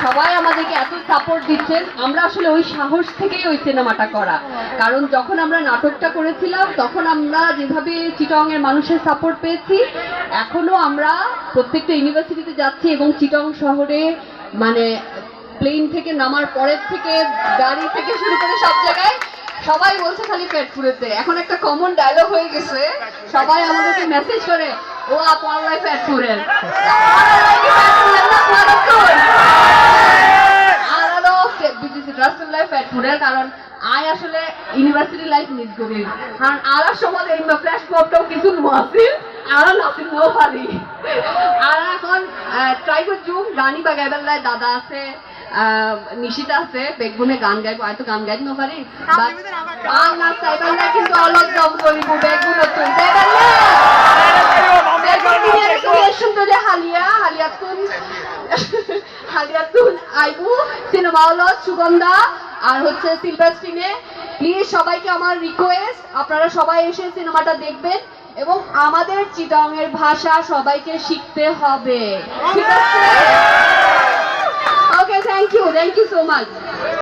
সবাই আমাদেরকে এত সাপোর্ট দিচ্ছেন। আমরা আসলে ওই সাহস থেকেই ওই সিনেমাটা করা, কারণ যখন আমরা নাটকটা করেছিলাম তখন আমরা যেভাবে চিটং এর মানুষের সাপোর্ট পেয়েছি, এখনো আমরা প্রত্যেকটা ইউনিভার্সিটিতে যাচ্ছি এবং চিটং শহরে মানে প্লেন থেকে নামার পরের থেকে গাড়ি থেকে শুরু করে সব জায়গায় সবাই বলছে খালি পেট পুড়েতে। এখন একটা কমন ডায়লগ হয়ে গেছে, সবাই আমাদেরকে মেসেজ করে, ও আপনার পেট পুড়েন, কারণ আই আসলে ইউনিভার্সিটি লাইফ মিস করি, কারণ আর সময় এই ফ্ল্যাশ মবটাও কিছু নোয়াছিল আর নাসিল নো পারি। আর এখন ট্রাই করছু গানি বা গাইবার লাই দাদা আছে, নিশিতা আছে, বেগুনে গান গাইবো, হয়তো গান গাইতে না পারি, গান নাচ চাইবার লাই কিন্তু অলগ দম করিব বেগুন তুই গাইবার লাই সুন্দর হালিয়া হালিয়াতুন আইবু সিনেমা হল সুগন্ধা আর হচ্ছে সিলভার স্ক্রিনে। প্লিজ সবাইকে আমার রিকোয়েস্ট, আপনারা সবাই এসে সিনেমাটা দেখবেন এবং আমাদের চিটং এর ভাষা সবাইকে শিখতে হবে, ঠিক আছে? ওকে, থ্যাংক ইউ সো মাচ।